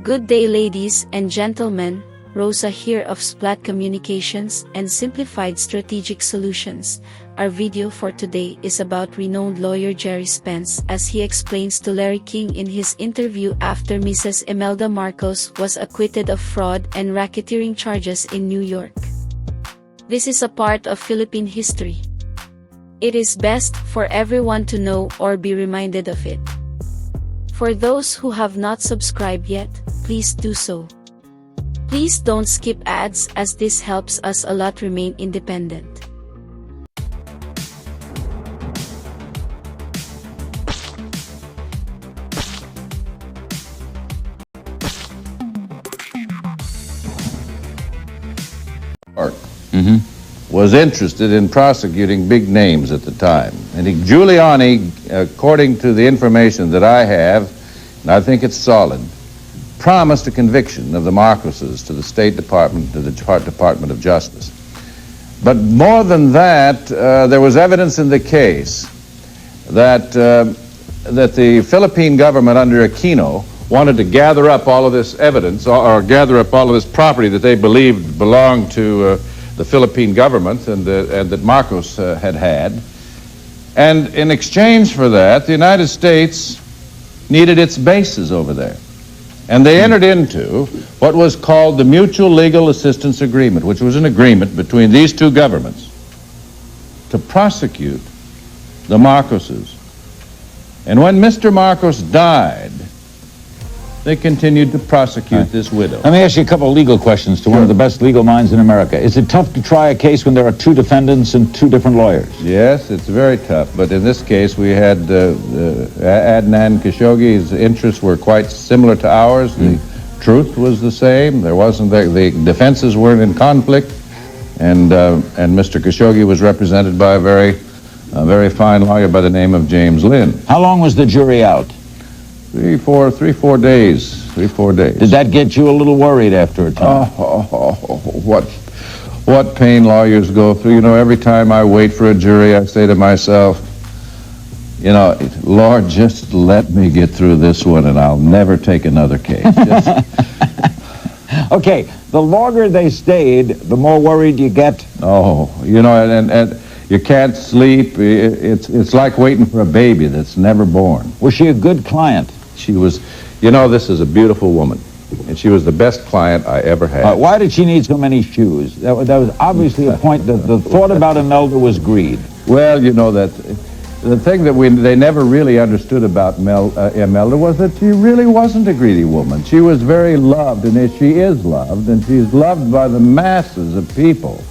Good day, ladies and gentlemen. Rosa here of Splat Communications and Simplified Strategic Solutions. Our video for today is about renowned lawyer Gerry Spence as he explains to Larry King in his interview after Mrs. Imelda Marcos was acquitted of fraud and racketeering charges in New York. This is a part of Philippine history. It is best for everyone to know or be reminded of it. For those who have not subscribed yet, please do so. Please don't skip ads as this helps us a lot remain independent. Was interested in prosecuting big names at the time. And Giuliani, according to the information that I have, and I think it's solid, promised a conviction of the Marcoses to the State Department, to the Department of Justice. But more than that, there was evidence in the case that the Philippine government under Aquino wanted to gather up all of this evidence or gather up all of this property that they believed belonged to the Philippine government and that Marcos had. And in exchange for that, the United States needed its bases over there. And they entered into what was called the Mutual Legal Assistance Agreement, which was an agreement between these two governments to prosecute the Marcoses. And when Mr. Marcos died, they continued to prosecute this widow. Let me ask you a couple of legal questions to one of the best legal minds in America. Is it tough to try a case when there are two defendants and two different lawyers? Yes, it's very tough. But in this case, we had Adnan Khashoggi's interests were quite similar to ours. The truth was the same. There wasn't the defenses weren't in conflict, and Mr. Khashoggi was represented by a very fine lawyer by the name of James Lynn. How long was the jury out? 3-4 days. 3-4 days. Did that get you a little worried after a time? What pain lawyers go through. You know, every time I wait for a jury, I say to myself, you know, Lord, just let me get through this one and I'll never take another case. Okay, the longer they stayed, the more worried you get? Oh, you know, and you can't sleep. It's like waiting for a baby that's never born. Was she a good client? She was, you know, this is a beautiful woman, and she was the best client I ever had. Why did she need so many shoes? That was obviously a point that the thought about Imelda was greed. Well, you know, that the thing that they never really understood about Imelda was that she really wasn't a greedy woman. She was very loved, and she is loved, and she's loved by the masses of people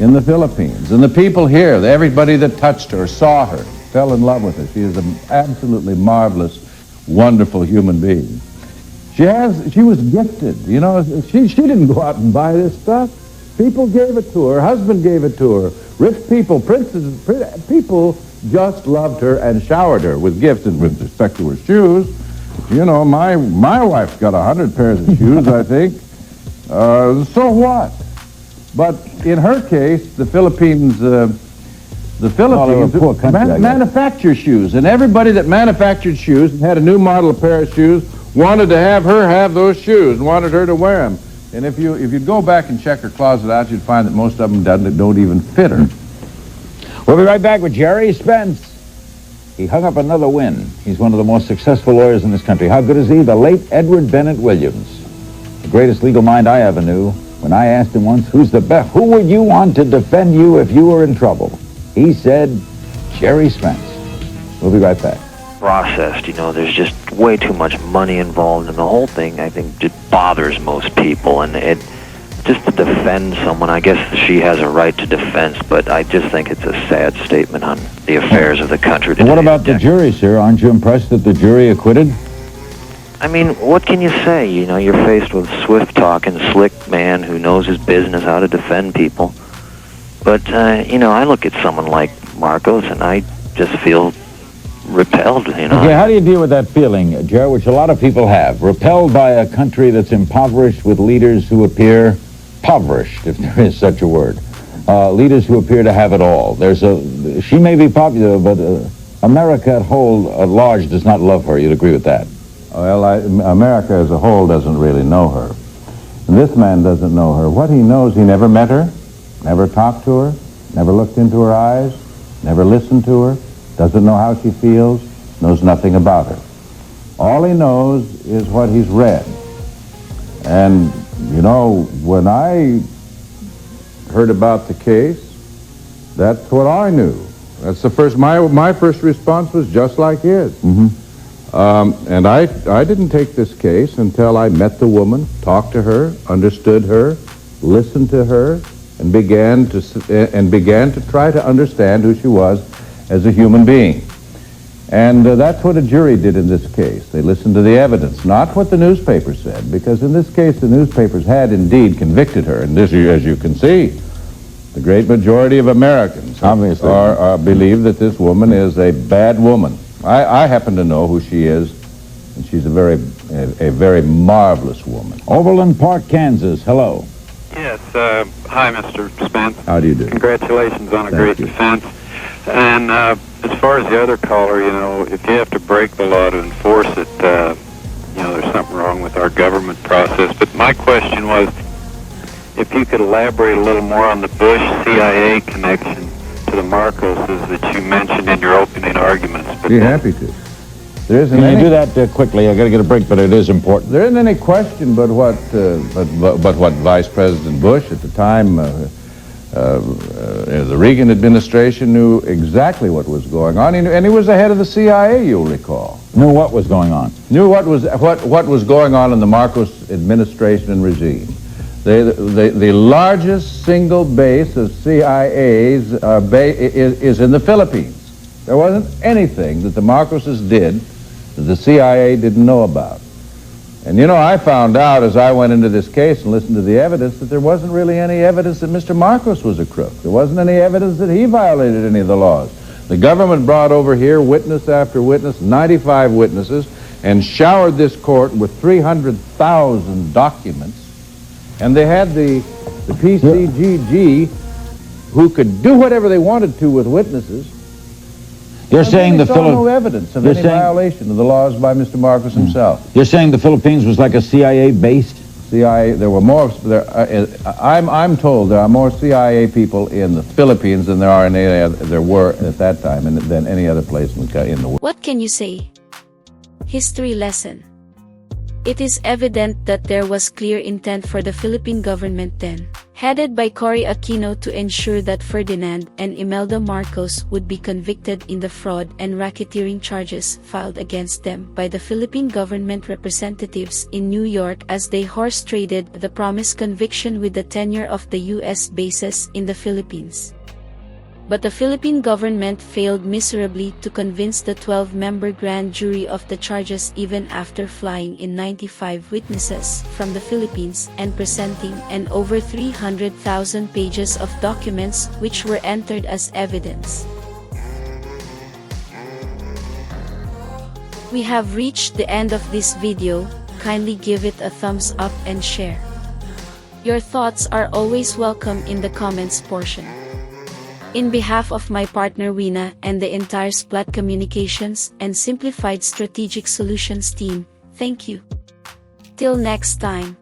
in the Philippines. And the people here, everybody that touched her, saw her, fell in love with her. She is an absolutely marvelous, wonderful human being. She was gifted, you know. She didn't go out and buy this stuff. People gave it to her. Her husband gave it to her. Rich people, princes, people just loved her and showered her with gifts. And with respect to her shoes, you know, my wife's got 100 pairs of shoes, I think. So what? But in her case, the Philippines manufacture shoes, and everybody that manufactured shoes and had a new model of pair of shoes wanted to have her have those shoes and wanted her to wear them. And if you'd go back and check her closet out, you'd find that most of them don't even fit her. We'll be right back with Gerry Spence. He hung up another win. He's one of the most successful lawyers in this country. How good is he? The late Edward Bennett Williams, the greatest legal mind I ever knew. When I asked him once, who would you want to defend you if you were in trouble? He said, Gerry Spence. We'll be right back. Processed, you know, there's just way too much money involved in the whole thing. I think just bothers most people, and it just to defend someone, I guess she has a right to defense, but I just think it's a sad statement on the affairs of the country. What about the jury, sir? Aren't you impressed that the jury acquitted? I mean, what can you say? You know, you're faced with a swift-talking, slick man who knows his business, how to defend people. But, you know, I look at someone like Marcos, and I just feel repelled, you know. Okay, how do you deal with that feeling, Gerry, which a lot of people have? Repelled by a country that's impoverished with leaders who appear impoverished, if there is such a word. Leaders who appear to have it all. She may be popular, but America at large does not love her. You'd agree with that? Well, America as a whole doesn't really know her. And this man doesn't know her. What he knows, he never met her, never talked to her, never looked into her eyes, never listened to her, doesn't know how she feels, knows nothing about her. All he knows is what he's read. And, you know, when I heard about the case, that's what I knew. That's the first, my first response was just like his. And I didn't take this case until I met the woman, talked to her, understood her, listened to her, and began to try to understand who she was as a human being. And that's what a jury did in this case. They listened to the evidence, not what the newspaper said, because in this case the newspapers had indeed convicted her. And this, as you can see, the great majority of Americans obviously believe that this woman is a bad woman. I happen to know who she is, and she's a very marvelous woman. Overland Park, Kansas. Hello. Yes. Hi, Mr. Spence. How do you do? Congratulations on a great defense. And as far as the other caller, you know, if you have to break the law to enforce it, you know, there's something wrong with our government process. But my question was, if you could elaborate a little more on the Bush-CIA connection to the Marcoses that you mentioned in your opening arguments. Be happy to. There isn't Can you do that quickly? I got to get a break, but it is important. There isn't any question but what Vice President Bush at the time, the Reagan administration knew exactly what was going on, and he was the head of the CIA. You'll recall. Knew what was going on. Knew what was going on in the Marcos administration and regime. The largest single base of CIA's is in the Philippines. There wasn't anything that the Marcoses did that the CIA didn't know about. And you know, I found out as I went into this case and listened to the evidence that there wasn't really any evidence that Mr. Marcos was a crook. There wasn't any evidence that he violated any of the laws. The government brought over here witness after witness, 95 witnesses, and showered this court with 300,000 documents. And they had the PCGG, who could do whatever they wanted to with witnesses. You're saying the Philippines no evidence of any violation of the laws by Mr. Marcos himself. You're saying the Philippines was like a CIA-based? CIA. There were more. I'm told there are more CIA people in the Philippines than there are in any other, there were at that time, and than any other place in the world. What can you say? History lesson. It is evident that there was clear intent for the Philippine government then, headed by Cory Aquino, to ensure that Ferdinand and Imelda Marcos would be convicted in the fraud and racketeering charges filed against them by the Philippine government representatives in New York as they horse-traded the promised conviction with the tenure of the U.S. bases in the Philippines. But the Philippine government failed miserably to convince the 12-member grand jury of the charges even after flying in 95 witnesses from the Philippines and presenting an over 300,000 pages of documents which were entered as evidence. We have reached the end of this video. Kindly give it a thumbs up and share. Your thoughts are always welcome in the comments portion. In behalf of my partner Wina and the entire Splat Communications and Simplified Strategic Solutions team, thank you. Till next time.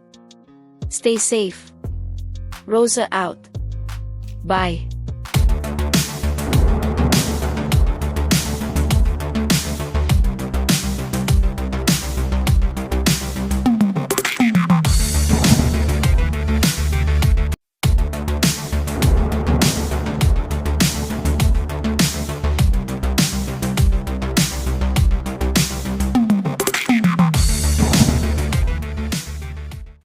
Stay safe. Rosa out. Bye.